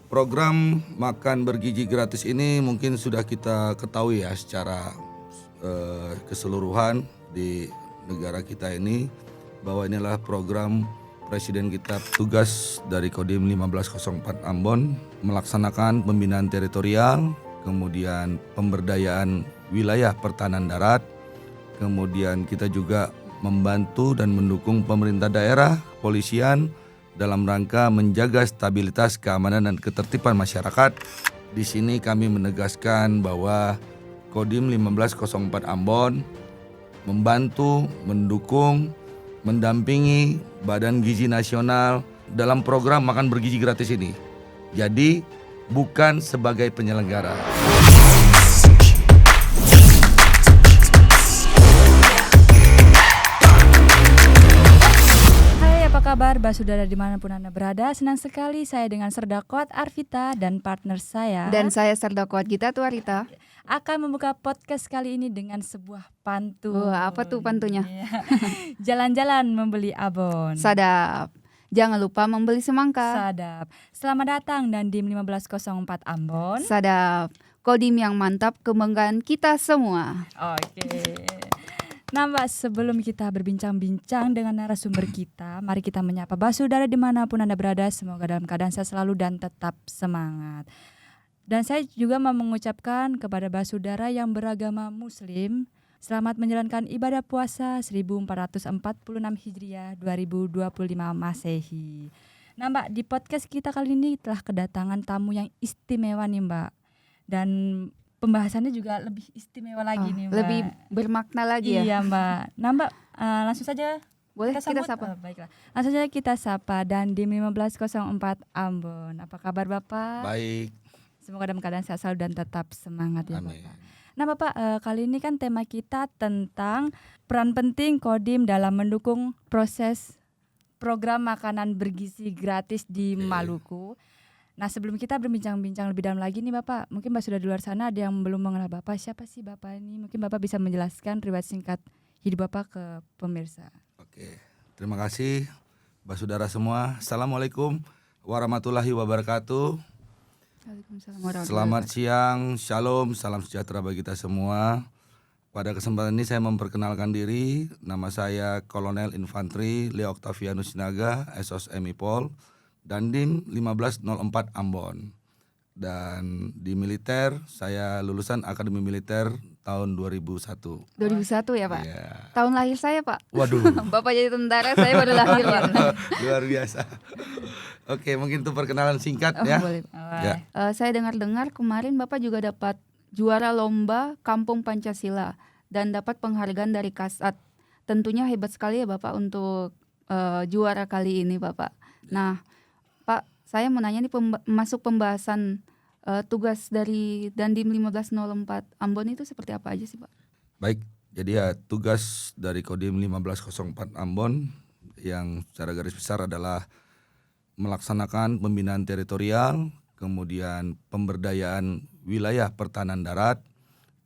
Program makan bergizi gratis ini mungkin sudah kita ketahui ya secara keseluruhan di negara kita ini, bahwa ini adalah program Presiden kita. Tugas dari Kodim 1504 Ambon melaksanakan pembinaan teritorial, kemudian pemberdayaan wilayah pertahanan darat, kemudian kita juga membantu dan mendukung pemerintah daerah, kepolisian dalam rangka menjaga stabilitas, keamanan, dan ketertiban masyarakat. Di sini kami menegaskan bahwa Kodim 1504 Ambon membantu, mendukung, mendampingi Badan Gizi Nasional dalam program makan bergizi gratis ini. Jadi bukan sebagai penyelenggara. Kabar Basudara dimanapun Anda berada, senang sekali saya dengan Serdakot Arvita dan partner saya dan saya Serdakot Gita Tuarita akan membuka podcast kali ini dengan sebuah pantun. Apa tuh pantunnya? Jalan-jalan membeli abon. Sadap. Jangan lupa membeli semangka. Sadap. Selamat datang Dandim 1504 Ambon. Sadap. Kodim yang mantap, kebanggaan kita semua. Oke. Nah Mbak, sebelum kita berbincang-bincang dengan narasumber kita, mari kita menyapa Basudara dimanapun Anda berada. Semoga dalam keadaan sehat selalu dan tetap semangat. Dan saya juga mau mengucapkan kepada Basudara yang beragama Muslim, selamat menjalankan ibadah puasa 1446 Hijriah 2025 Masehi. Nah Mbak, di podcast kita kali ini telah kedatangan tamu yang istimewa nih Mbak. Dan pembahasannya juga lebih istimewa lagi nih Mbak. Lebih bermakna lagi ya. Iya Mbak. Nah Mbak, langsung saja boleh kita Oh, sapa. baiklah. Langsung saja kita sapa Dandim 1504 Ambon. Apa kabar Bapak? Baik. Semoga dalam keadaan sehat selalu dan tetap semangat ya Amin. Bapak. Nah Bapak, kali ini kan tema kita tentang peran penting Kodim dalam mendukung proses program makanan bergizi gratis di Maluku. Nah sebelum kita berbincang-bincang lebih dalam lagi nih Bapak, mungkin Bapak sudah di luar sana ada yang belum mengenal Bapak. Siapa sih Bapak ini? Mungkin Bapak bisa menjelaskan riwayat singkat hidup Bapak ke pemirsa. Oke, terima kasih Basudara semua. Assalamualaikum warahmatullahi wabarakatuh. Selamat siang, shalom, salam sejahtera bagi kita semua. Pada kesempatan ini saya memperkenalkan diri. Nama saya Kolonel Infanteri Leo Octavianus Sinaga, SOS MIPOL, Dandim 1504 Ambon. Dan di militer saya lulusan Akademi Militer tahun 2001. 2001 ya Pak? Iya. Tahun lahir saya Pak. Waduh. Bapak jadi tentara, saya baru lahir Pak. Luar biasa. Oke, mungkin itu perkenalan singkat ya. Boleh. Ya. Saya dengar-dengar kemarin Bapak juga dapat juara lomba Kampung Pancasila dan dapat penghargaan dari Kasat. Tentunya hebat sekali ya Bapak untuk juara kali ini Bapak. Nah Pak, saya mau nanya nih masuk pembahasan tugas dari Dandim 1504 Ambon itu seperti apa aja sih Pak? Baik, jadi ya tugas dari Kodim 1504 Ambon yang secara garis besar adalah melaksanakan pembinaan teritorial, kemudian pemberdayaan wilayah pertahanan darat,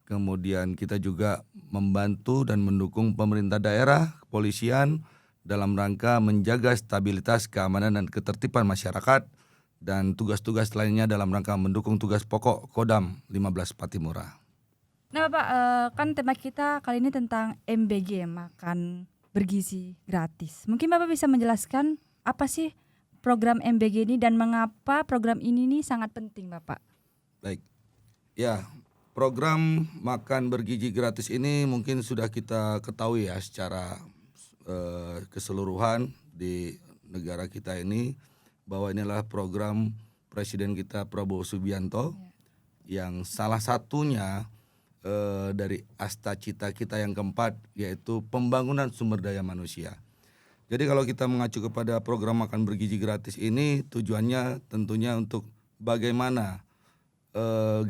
kemudian kita juga membantu dan mendukung pemerintah daerah, kepolisian dalam rangka menjaga stabilitas, keamanan, dan ketertiban masyarakat, dan tugas-tugas lainnya dalam rangka mendukung tugas pokok Kodam 15 Patimura. Nah Bapak, kan tema kita kali ini tentang MBG, makan bergizi gratis. Mungkin Bapak bisa menjelaskan apa sih program MBG ini dan mengapa program ini nih sangat penting Bapak? Baik, ya program makan bergizi gratis ini mungkin sudah kita ketahui ya secara keseluruhan di negara kita ini, bahwa ini adalah program Presiden kita Prabowo Subianto yang salah satunya dari asta cita kita yang keempat, yaitu pembangunan sumber daya manusia. Jadi kalau kita mengacu kepada program makan bergizi gratis ini, tujuannya tentunya untuk bagaimana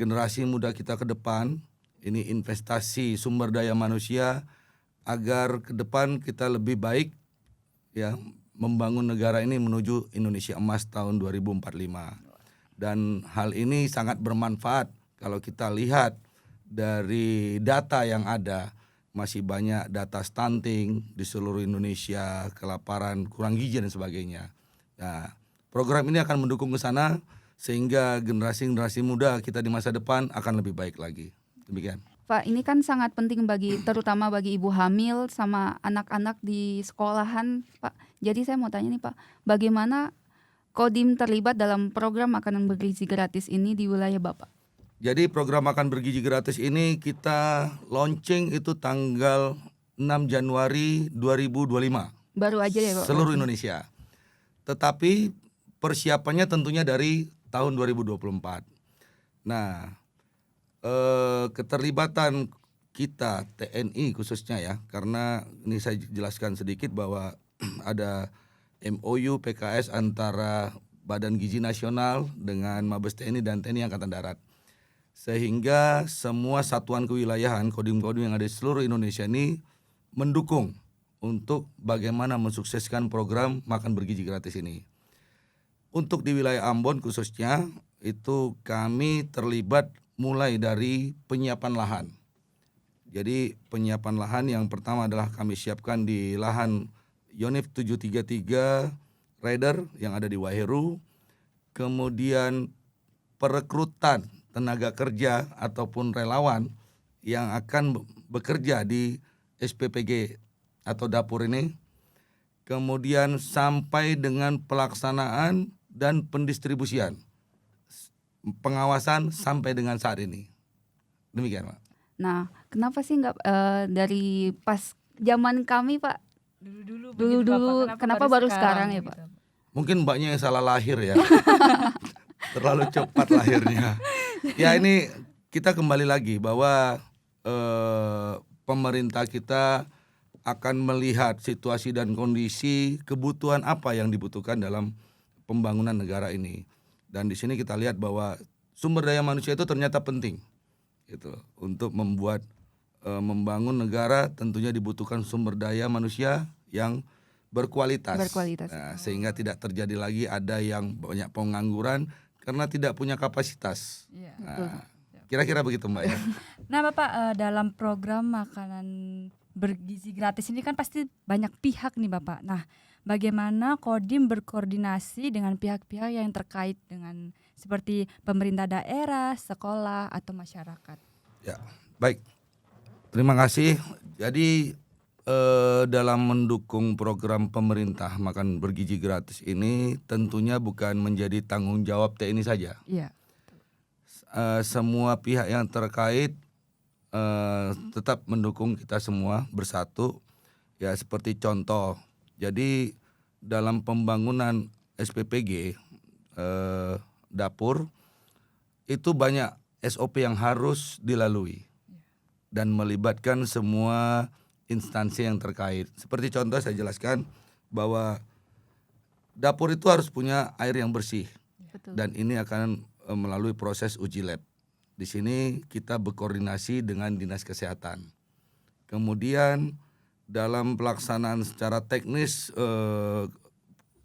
generasi muda kita ke depan, ini investasi sumber daya manusia agar ke depan kita lebih baik ya membangun negara ini menuju Indonesia Emas tahun 2045. Dan hal ini sangat bermanfaat kalau kita lihat dari data yang ada. Masih banyak data stunting di seluruh Indonesia, kelaparan, kurang gizi dan sebagainya. Nah, program ini akan mendukung ke sana sehingga generasi muda kita di masa depan akan lebih baik lagi. Demikian. Pak, ini kan sangat penting terutama bagi ibu hamil sama anak-anak di sekolahan, Pak. Jadi saya mau tanya nih, Pak, bagaimana Kodim terlibat dalam program makanan bergizi gratis ini di wilayah Bapak? Jadi program makan bergizi gratis ini kita launching itu tanggal 6 Januari 2025. Baru aja ya, Pak? Seluruh Indonesia. Tetapi persiapannya tentunya dari tahun 2024. Nah, keterlibatan kita TNI khususnya ya, karena ini saya jelaskan sedikit bahwa ada MOU PKS antara Badan Gizi Nasional dengan Mabes TNI dan TNI Angkatan Darat. Sehingga semua satuan kewilayahan, kodim-kodim yang ada di seluruh Indonesia ini mendukung untuk bagaimana mensukseskan program makan bergizi gratis ini. Untuk di wilayah Ambon khususnya, itu kami terlibat mulai dari penyiapan lahan. Jadi penyiapan lahan yang pertama adalah kami siapkan di lahan Yonif 733 Rider yang ada di Waheru. Kemudian perekrutan tenaga kerja ataupun relawan yang akan bekerja di SPPG atau dapur ini. Kemudian sampai dengan pelaksanaan dan pendistribusian, pengawasan sampai dengan saat ini. Demikian, Pak. Nah, kenapa sih nggak dari pas zaman kami, Pak? Dulu, kenapa baru sekarang ya, Pak? Mungkin Mbaknya yang salah lahir ya. Terlalu cepat lahirnya. Ya, ini kita kembali lagi bahwa pemerintah kita akan melihat situasi dan kondisi kebutuhan apa yang dibutuhkan dalam pembangunan negara ini. Dan di sini kita lihat bahwa sumber daya manusia itu ternyata penting. Gitu. Untuk membangun negara tentunya dibutuhkan sumber daya manusia yang berkualitas. Nah, sehingga tidak terjadi lagi ada yang banyak pengangguran karena tidak punya kapasitas. Nah, kira-kira begitu, Mbak ya. Nah, Bapak, dalam program makanan bergizi gratis ini kan pasti banyak pihak nih, Bapak. Nah, bagaimana Kodim berkoordinasi dengan pihak-pihak yang terkait dengan seperti pemerintah daerah, sekolah, atau masyarakat? Ya, baik. Terima kasih. Jadi dalam mendukung program pemerintah makan bergizi gratis ini tentunya bukan menjadi tanggung jawab TNI saja. Iya. Semua pihak yang terkait tetap mendukung kita semua bersatu. Ya, seperti contoh. Jadi dalam pembangunan SPPG dapur itu banyak SOP yang harus dilalui dan melibatkan semua instansi yang terkait. Seperti contoh saya jelaskan bahwa dapur itu harus punya air yang bersih. Betul. Dan ini akan melalui proses uji lab. Di sini kita berkoordinasi dengan Dinas Kesehatan. Kemudian dalam pelaksanaan secara teknis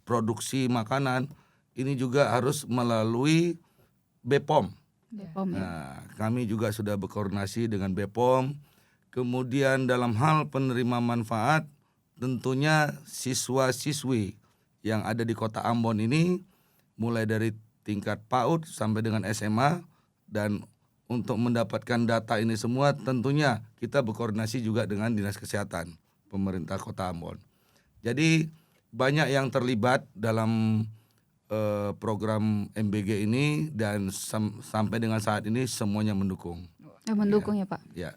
produksi makanan ini juga harus melalui BPOM. BPOM, ya. Nah, kami juga sudah berkoordinasi dengan BPOM. Kemudian dalam hal penerima manfaat tentunya siswa-siswi yang ada di Kota Ambon ini mulai dari tingkat PAUD sampai dengan SMA, dan untuk mendapatkan data ini semua tentunya kita berkoordinasi juga dengan Dinas Kesehatan pemerintah Kota Ambon. Jadi banyak yang terlibat dalam program MBG ini dan sampai dengan saat ini semuanya mendukung. Mendukung ya, Pak. Ya.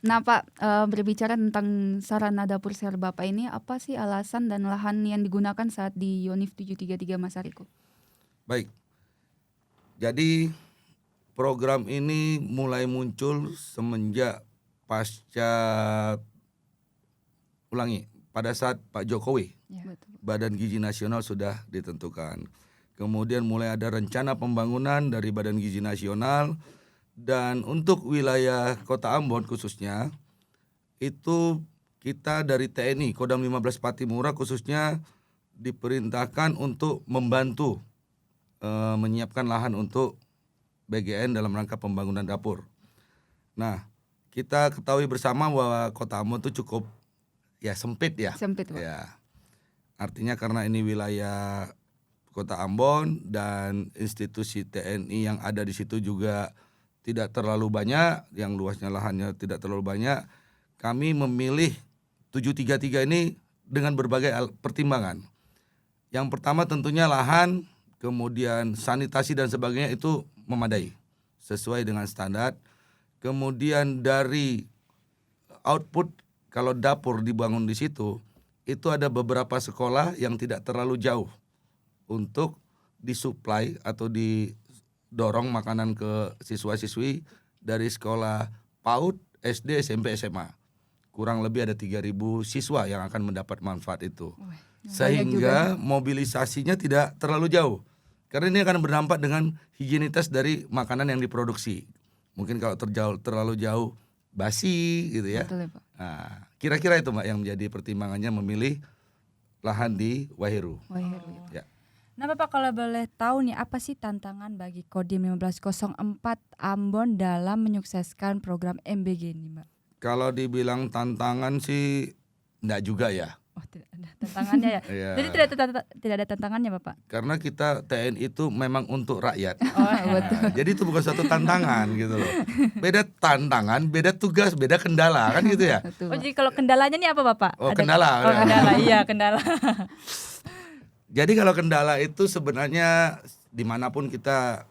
Nah, Pak, berbicara tentang sarana dapur share Bapak ini, apa sih alasan dan lahan yang digunakan saat di Yonif 733 Mas Ariko? Baik. Jadi program ini mulai muncul semenjak pada saat Pak Jokowi. Ya. Betul. Badan Gizi Nasional sudah ditentukan. Kemudian mulai ada rencana pembangunan dari Badan Gizi Nasional, dan untuk wilayah Kota Ambon khususnya itu kita dari TNI Kodam 15 Patimura khususnya diperintahkan untuk membantu menyiapkan lahan untuk BGN dalam rangka pembangunan dapur. Nah, kita ketahui bersama bahwa Kota Ambon itu cukup sempit ya. Sempit, Pak. Ya. Artinya karena ini wilayah Kota Ambon dan institusi TNI yang ada di situ juga tidak terlalu banyak, yang luasnya lahannya tidak terlalu banyak. Kami memilih 733 ini dengan berbagai pertimbangan. Yang pertama tentunya lahan, kemudian sanitasi dan sebagainya itu memadai sesuai dengan standar. Kemudian dari output, kalau dapur dibangun di situ, itu ada beberapa sekolah yang tidak terlalu jauh untuk disuplai atau didorong makanan ke siswa-siswi dari sekolah PAUD, SD, SMP, SMA. Kurang lebih ada 3.000 siswa yang akan mendapat manfaat itu. Sehingga mobilisasinya tidak terlalu jauh. Karena ini akan berdampak dengan higienitas dari makanan yang diproduksi. Mungkin kalau terlalu jauh basi gitu ya. Betul ya, Pak. Nah, kira-kira itu Mbak yang menjadi pertimbangannya memilih lahan di Waheru. Waheru, ya. Ya. Nah Bapak kalau boleh tahu nih apa sih tantangan bagi Kodim 1504 Ambon dalam menyukseskan program MBG ini Mbak? Kalau dibilang tantangan sih enggak juga ya. Oh tidak ada tantangannya ya? Iya. Jadi tidak ada tantangannya Bapak? Karena kita TNI itu memang untuk rakyat. Oh betul. Nah, jadi itu bukan suatu tantangan gitu loh. Beda tantangan, beda tugas, beda kendala kan gitu ya. Betul, Oh Pak. jadi kalau kendalanya nih apa Bapak? Oh, kendala. Oh kendala, iya kendala. Jadi kalau kendala itu sebenarnya dimanapun kita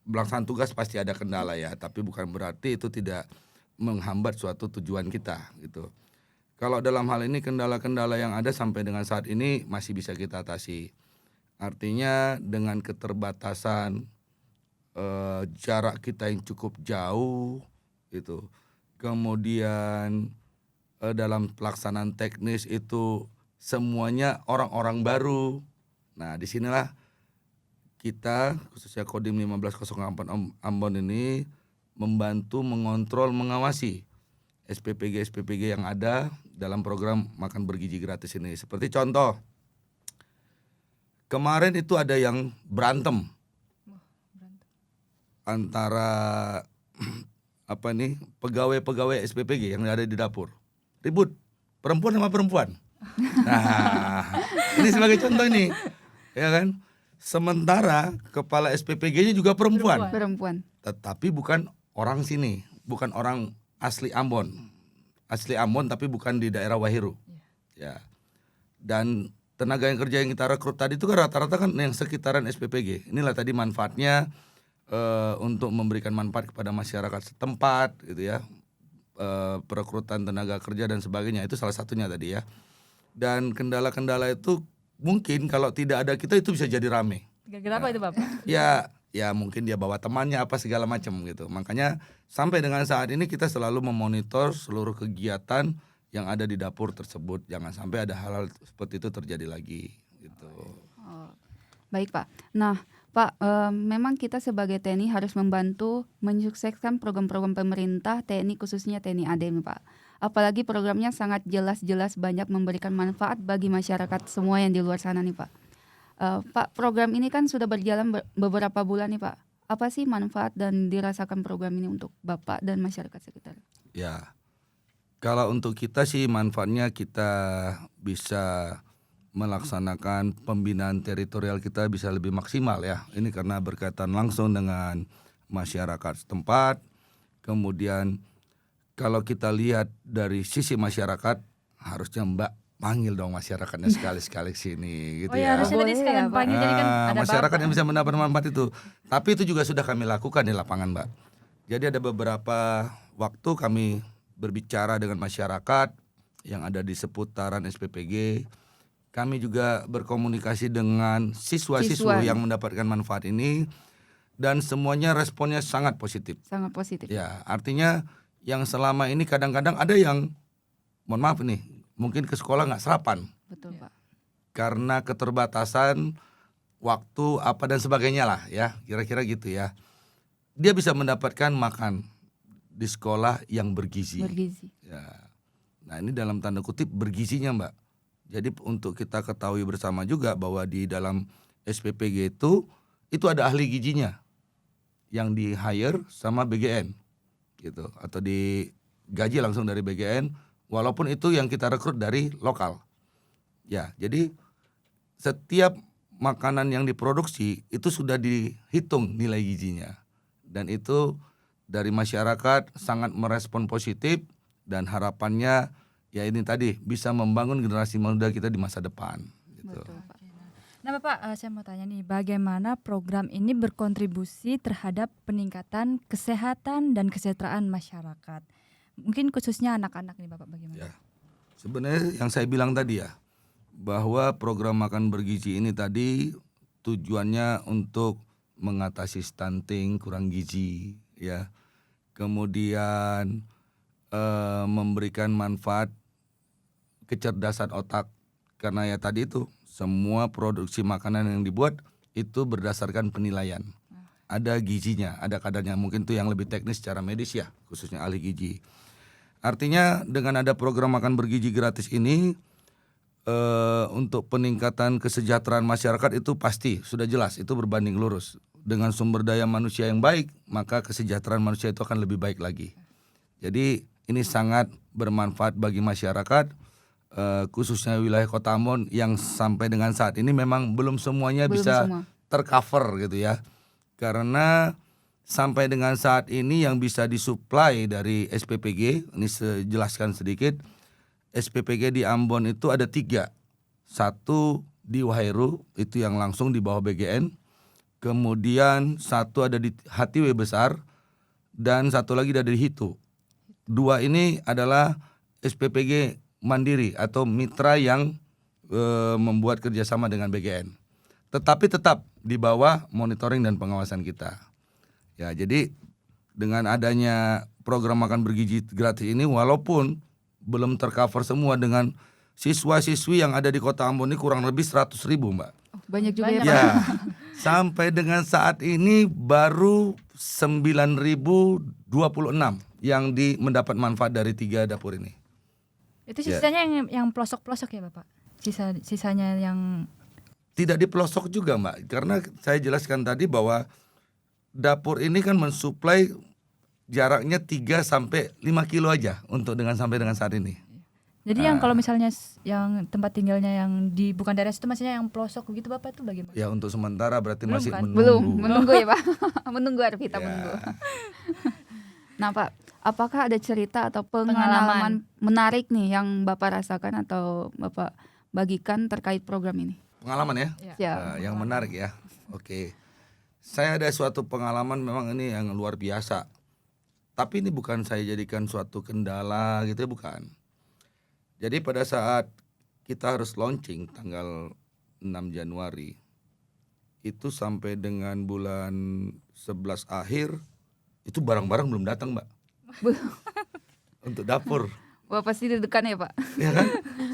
melaksanakan tugas pasti ada kendala ya. Tapi bukan berarti itu tidak menghambat suatu tujuan kita gitu. Kalau dalam hal ini kendala-kendala yang ada sampai dengan saat ini masih bisa kita atasi. Artinya dengan keterbatasan jarak kita yang cukup jauh gitu. Kemudian dalam pelaksanaan teknis itu semuanya orang-orang baru. Nah, disinilah kita khususnya Kodim 1504 Ambon ini membantu mengontrol, mengawasi SPPG yang ada dalam program makan bergizi gratis ini. Seperti contoh, kemarin itu ada yang berantem antara pegawai-pegawai SPPG yang ada di dapur, ribut perempuan sama perempuan. Nah, ini sebagai contoh ini, ya kan? Sementara kepala SPPG-nya juga perempuan, tetapi bukan orang sini, bukan orang asli Ambon tapi bukan di daerah Waheru. Ya. Dan tenaga yang kerja yang kita rekrut tadi itu kan rata-rata kan yang sekitaran SPPG. Inilah tadi manfaatnya untuk memberikan manfaat kepada masyarakat setempat gitu ya. Perekrutan tenaga kerja dan sebagainya itu salah satunya tadi ya. Dan kendala-kendala itu mungkin kalau tidak ada kita itu bisa jadi rame. Kenapa itu Bapak? Ya mungkin dia bawa temannya apa segala macam gitu. Makanya sampai dengan saat ini kita selalu memonitor seluruh kegiatan yang ada di dapur tersebut. Jangan sampai ada hal-hal seperti itu terjadi lagi gitu. Oh, baik Pak. Nah Pak, memang kita sebagai TNI harus membantu menyukseskan program-program pemerintah TNI khususnya TNI AD Pak. Apalagi programnya sangat jelas-jelas banyak memberikan manfaat bagi masyarakat semua yang di luar sana nih Pak. Pak, program ini kan sudah berjalan beberapa bulan nih Pak. Apa sih manfaat dan dirasakan program ini untuk Bapak dan masyarakat sekitar? Ya, kalau untuk kita sih manfaatnya kita bisa melaksanakan pembinaan teritorial kita bisa lebih maksimal ya. Ini karena berkaitan langsung dengan masyarakat setempat. Kemudian kalau kita lihat dari sisi masyarakat, harusnya Mbak panggil dong masyarakatnya sekali-sekali sini gitu Oh ya, harusnya tadi sekalian panggil jadi kan ada masyarakat Bapak. yang bisa mendapat manfaat itu. Tapi itu juga sudah kami lakukan di lapangan, Mbak. Jadi ada beberapa waktu kami berbicara dengan masyarakat yang ada di seputaran SPPG. Kami juga berkomunikasi dengan siswa-siswa yang mendapatkan manfaat ini dan semuanya responnya sangat positif. Sangat positif. Ya, artinya yang selama ini kadang-kadang ada yang mohon maaf nih, mungkin ke sekolah nggak sarapan. Betul Pak. Karena keterbatasan waktu apa dan sebagainya lah ya, kira-kira gitu ya. Dia bisa mendapatkan makan di sekolah yang bergizi. Ya. Nah, ini dalam tanda kutip bergizinya, Mbak. Jadi untuk kita ketahui bersama juga bahwa di dalam SPPG itu ada ahli gizinya yang di hire sama BGN gitu atau digaji langsung dari BGN walaupun itu yang kita rekrut dari lokal. Ya, jadi setiap makanan yang diproduksi itu sudah dihitung nilai gizinya. Dan itu dari masyarakat sangat merespon positif dan harapannya ya ini tadi bisa membangun generasi muda kita di masa depan gitu. Betul, Pak. Nah Bapak, saya mau tanya nih, bagaimana program ini berkontribusi terhadap peningkatan kesehatan dan kesejahteraan masyarakat? Mungkin khususnya anak-anak nih Bapak, bagaimana? Ya. Sebenarnya yang saya bilang tadi ya, bahwa program makan bergizi ini tadi tujuannya untuk mengatasi stunting, kurang gizi ya. Kemudian memberikan manfaat kecerdasan otak, karena ya tadi itu semua produksi makanan yang dibuat itu berdasarkan penilaian. Ada gizinya, ada kadarnya. Mungkin itu yang lebih teknis secara medis ya, khususnya ahli gizi. Artinya dengan ada program makan bergizi gratis ini untuk peningkatan kesejahteraan masyarakat itu pasti sudah jelas, itu berbanding lurus. Dengan sumber daya manusia yang baik, maka kesejahteraan manusia itu akan lebih baik lagi. Jadi ini sangat bermanfaat bagi masyarakat, khususnya wilayah Kota Ambon yang sampai dengan saat ini memang belum semuanya Belum bisa semua. tercover gitu ya. Karena sampai dengan saat ini yang bisa disuplai dari SPPG, ini saya jelaskan sedikit, SPPG di Ambon itu ada 3. Satu di Waheru, itu yang langsung di bawah BGN. Kemudian satu ada di Hatiwe Besar, dan satu lagi ada di Hitu. 2 ini adalah SPPG mandiri atau mitra yang membuat kerjasama dengan BGN. Tetapi tetap di bawah monitoring dan pengawasan kita. Ya, jadi dengan adanya program makan bergizi gratis ini, walaupun belum tercover semua dengan siswa-siswi yang ada di Kota Ambon ini kurang lebih 100.000 Mbak. Banyak juga ya, Pak. Ya, sampai dengan saat ini baru 9.026 yang mendapat manfaat dari 3 dapur ini. Itu sisanya yang pelosok-pelosok ya Bapak? Sisanya yang Tidak di pelosok juga Mbak, karena saya jelaskan tadi bahwa dapur ini kan mensuplai jaraknya 3 sampai 5 kilo aja untuk sampai dengan saat ini. jadi yang kalau misalnya yang tempat tinggalnya yang di bukan daerah situ, maksudnya yang pelosok begitu Bapak itu bagaimana? Ya untuk sementara berarti Belum masih kan? menunggu. Belum, menunggu ya, Pak. Menunggu Arvita, Ya. menunggu. Nah, Pak, apakah ada cerita atau Pengalaman. pengalaman menarik nih yang Bapak rasakan atau Bapak bagikan terkait program ini? Pengalaman ya? Ya. Yang menarik ya. Oke. Saya ada suatu pengalaman memang ini yang luar biasa. Tapi ini bukan saya jadikan suatu kendala gitu ya, bukan. Jadi pada saat kita harus launching tanggal 6 Januari itu sampai dengan bulan 11 akhir itu barang-barang belum datang Mbak. Untuk dapur. Wah, pasti deg-degan ya, Pak. Ya kan?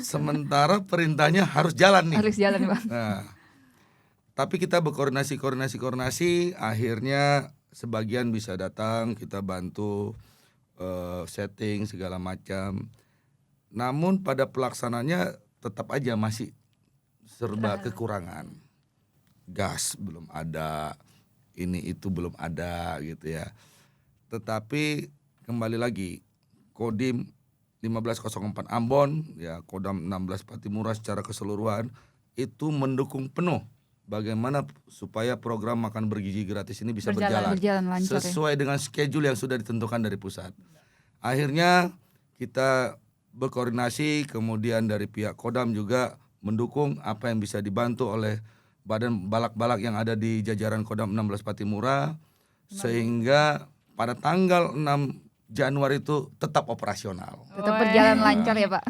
Sementara perintahnya harus jalan nih. Harus jalan, Pak. Nah, tapi kita berkoordinasi, akhirnya sebagian bisa datang, kita bantu setting segala macam. Namun pada pelaksanaannya tetap aja masih serba kekurangan. Gas belum ada, ini itu belum ada gitu ya. Tetapi kembali lagi, Kodim 1504 Ambon, ya Kodam 16 Patimura secara keseluruhan itu mendukung penuh bagaimana supaya program makan bergizi gratis ini bisa berjalan lancar ya. sesuai dengan schedule yang sudah ditentukan dari pusat. Akhirnya kita berkoordinasi, kemudian dari pihak Kodam juga mendukung apa yang bisa dibantu oleh badan balak-balak yang ada di jajaran Kodam 16 Patimura, sehingga pada tanggal 6 Januari itu tetap operasional. Tetap berjalan lancar ya, Pak.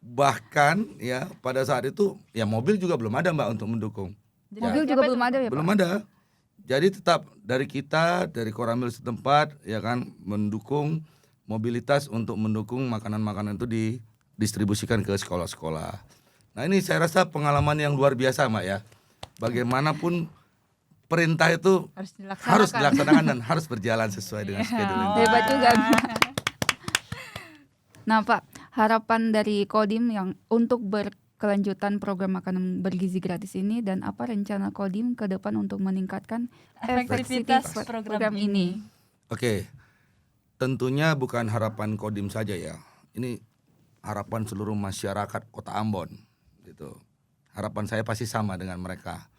Bahkan ya pada saat itu ya mobil juga belum ada Mbak untuk mendukung. Mobil juga belum ada ya, Pak. Belum ada. Jadi tetap dari kita, dari Koramil setempat ya kan mendukung mobilitas untuk mendukung makanan-makanan itu didistribusikan ke sekolah-sekolah. Nah ini saya rasa pengalaman yang luar biasa Mbak ya. Bagaimanapun perintah itu harus dilaksanakan dan harus berjalan sesuai dengan schedule yang Hebat juga. Nah, Pak, harapan dari Kodim yang untuk berkelanjutan program makanan bergizi gratis ini dan apa rencana Kodim ke depan untuk meningkatkan efektivitas efektivitas program ini. Oke, tentunya bukan harapan Kodim saja ya. Ini harapan seluruh masyarakat Kota Ambon gitu. Harapan saya pasti sama dengan mereka.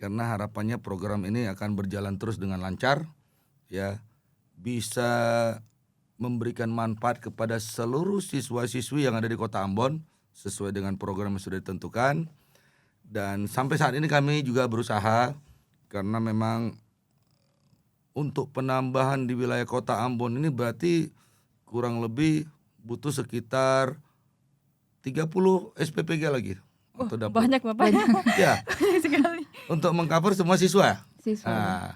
karena harapannya program ini akan berjalan terus dengan lancar, ya, bisa memberikan manfaat kepada seluruh siswa-siswi yang ada di Kota Ambon sesuai dengan program yang sudah ditentukan. Dan sampai saat ini kami juga berusaha, karena memang untuk penambahan di wilayah Kota Ambon ini berarti kurang lebih butuh sekitar 30 SPPG lagi. Atau dapur. Banyak Bapak. Ya, Banyak sekali. untuk mengcover semua siswa. Siswa. Nah,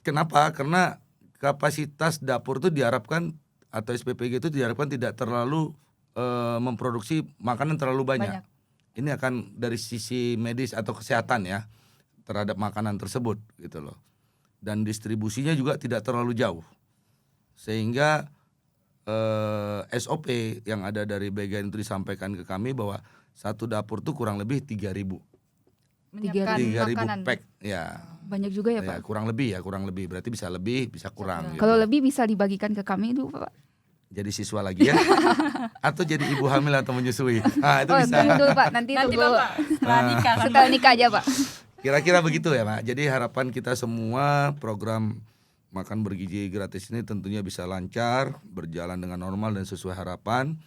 kenapa? Karena kapasitas dapur itu diharapkan, atau SPPG itu diharapkan tidak terlalu memproduksi makanan terlalu banyak. Ini akan dari sisi medis atau kesehatan ya terhadap makanan tersebut gitu loh. Dan distribusinya juga tidak terlalu jauh. Sehingga SOP yang ada dari BGN itu disampaikan ke kami bahwa satu dapur tuh kurang lebih 3.000 Menyiapkan 3.000 makanan. pack ya. Banyak juga ya Ya, Pak. kurang lebih berarti bisa lebih bisa kurang gitu. Kalau lebih bisa dibagikan ke kami itu Pak. Jadi siswa lagi ya atau jadi ibu hamil atau menyusui. Nah, itu bisa. Tunggu dulu Pak, nanti Nanti tunggu Bapak setelah nikah. setelah nikah aja Pak. Kira-kira begitu ya, Pak. Jadi harapan kita semua program makan bergizi gratis ini tentunya bisa lancar, berjalan dengan normal dan sesuai harapan.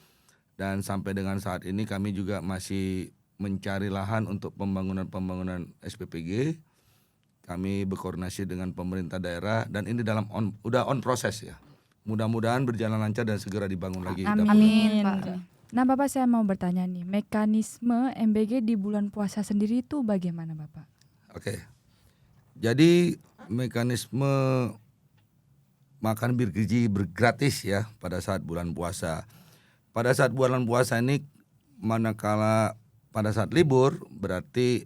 Dan sampai dengan saat ini kami juga masih mencari lahan untuk pembangunan SPPG. Kami berkoordinasi dengan pemerintah daerah dan ini udah on proses ya. Mudah-mudahan berjalan lancar dan segera dibangun lagi. Amin. Amin, Pak. Nah Bapak, saya mau bertanya nih, mekanisme MBG di bulan puasa sendiri itu bagaimana Bapak? Oke. Jadi mekanisme makan bergizi gratis ya pada saat bulan puasa. Pada saat bulan puasa ini manakala pada saat libur berarti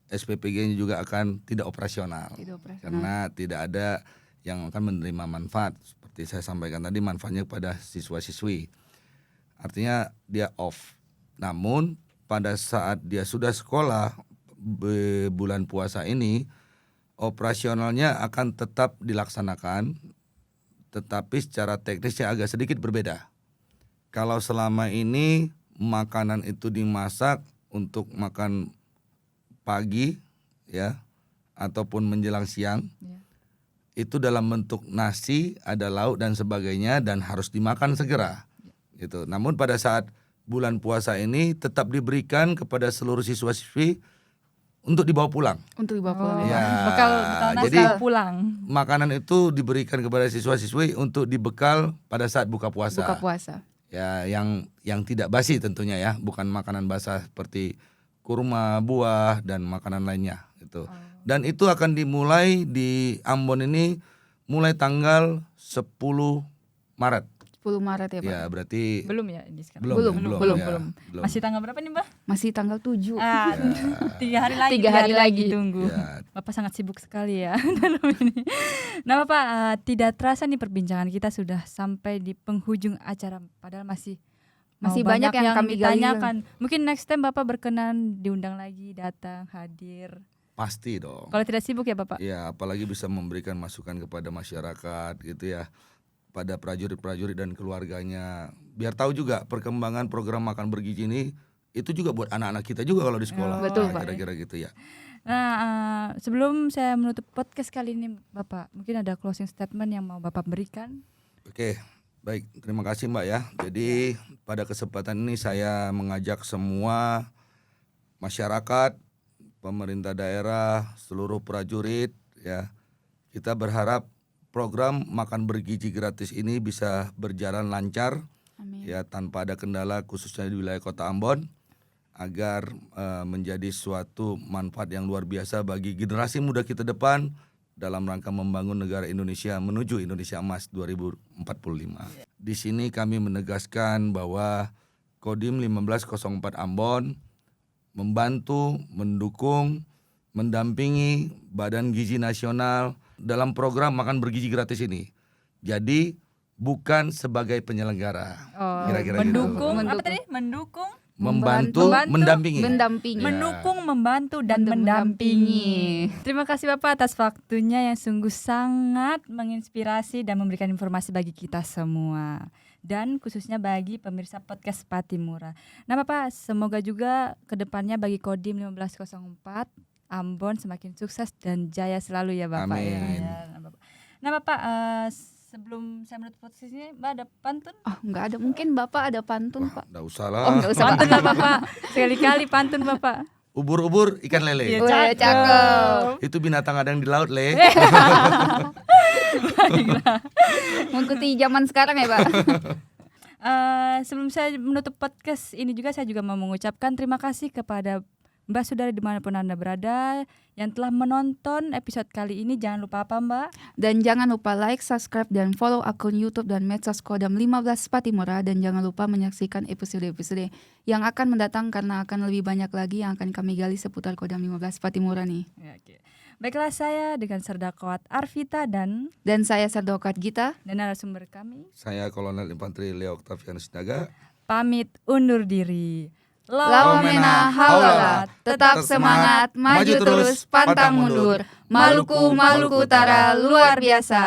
SPPG-nya juga akan tidak operasional. Karena tidak ada yang akan menerima manfaat. Seperti saya sampaikan tadi, manfaatnya pada siswa-siswi. Artinya dia off. Namun pada saat dia sudah sekolah bulan puasa ini, operasionalnya akan tetap dilaksanakan, tetapi secara teknisnya agak sedikit berbeda. Kalau selama ini makanan itu dimasak untuk makan pagi ya ataupun menjelang siang, Ya. itu dalam bentuk nasi, ada lauk dan sebagainya dan harus dimakan segera. Gitu. Namun pada saat bulan puasa ini tetap diberikan kepada seluruh siswa-siswi untuk dibawa pulang. Untuk dibawa pulang. Ya, bekal nasi jadi pulang. makanan itu diberikan kepada siswa-siswi untuk dibekal pada saat buka puasa. Buka puasa. Ya, yang tidak basi tentunya ya, bukan makanan basah seperti kurma, buah dan makanan lainnya gitu. Dan itu akan dimulai di Ambon ini mulai tanggal 10 Maret. 10 Maret ya Pak. Ya, berarti Belum ya ini sekarang? belum. Ya, belum. Masih tanggal berapa nih Mbak? Masih tanggal 7. 3 hari lagi. 3 hari lagi. Tunggu. Ya. Bapak sangat sibuk sekali ya dalam ini. Nah Bapak, tidak terasa nih perbincangan kita sudah sampai di penghujung acara. Padahal masih Banyak yang kami gali. ditanyakan. Mungkin next time Bapak berkenan diundang lagi, datang, hadir. Pasti dong. Kalau tidak sibuk ya Bapak? Ya, apalagi bisa memberikan masukan kepada masyarakat gitu ya, pada prajurit-prajurit dan keluarganya. Biar tahu juga perkembangan program makan bergizi ini itu juga buat anak-anak kita juga kalau di sekolah. Betul, Nah, Pak. kira-kira gitu ya. Nah, sebelum saya menutup podcast kali ini Bapak, mungkin ada closing statement yang mau Bapak berikan? Oke, baik. Terima kasih Mbak ya. Jadi pada kesempatan ini saya mengajak semua masyarakat, pemerintah daerah, seluruh prajurit ya. Kita berharap program makan bergizi gratis ini bisa berjalan lancar. Amin. Ya, tanpa ada kendala khususnya di wilayah Kota Ambon, agar menjadi suatu manfaat yang luar biasa bagi generasi muda kita depan dalam rangka membangun negara Indonesia menuju Indonesia Emas 2045. Di sini kami menegaskan bahwa Kodim 1504 Ambon membantu, mendukung, mendampingi Badan Gizi Nasional dalam program makan bergizi gratis ini. Jadi bukan sebagai penyelenggara. Kira-kira Mendukung, gitu. apa tadi? Mendukung, Membantu, mendampingi. Mendampingi. mendukung, membantu dan mendampingi. Terima kasih Bapak atas waktunya yang sungguh sangat menginspirasi dan memberikan informasi bagi kita semua. Dan khususnya bagi pemirsa podcast Patimura. Nah Bapak, semoga juga kedepannya bagi Kodim 1504 Ambon semakin sukses dan jaya selalu ya Bapak. Amin. Ya. Nah Bapak, sebelum saya menutup podcast ini, Mbak ada pantun? Oh, enggak ada. Mungkin Bapak ada pantun, Wah, Pak. nggak usah lah. Oh, enggak usah, Pak. Pantun lah Bapak, sekali-kali pantun Bapak. Ubur-ubur ikan lele. Iya, Wah, cakep. Itu binatang ada yang di laut, Le. Mengikuti zaman sekarang ya Pak. Sebelum saya menutup podcast ini juga, saya juga mau mengucapkan terima kasih kepada Mbak Saudara dimanapun Anda berada yang telah menonton episode kali ini. Jangan lupa apa Mbak? Dan jangan lupa like, subscribe, dan follow akun YouTube dan medsos Kodam 15 Patimura. Dan jangan lupa menyaksikan episode-episode yang akan mendatang karena akan lebih banyak lagi yang akan kami gali seputar Kodam 15 Patimura nih. Ya, oke. Baiklah, saya dengan Serdakawat Arvita dan saya Sardokat Gita. narasumber kami Saya Kolonel Infanteri Leo Octavianus Naga. pamit undur diri. Lawamena haulala, tetap semangat, maju terus, pantang mundur. Maluku, Maluku Utara luar biasa.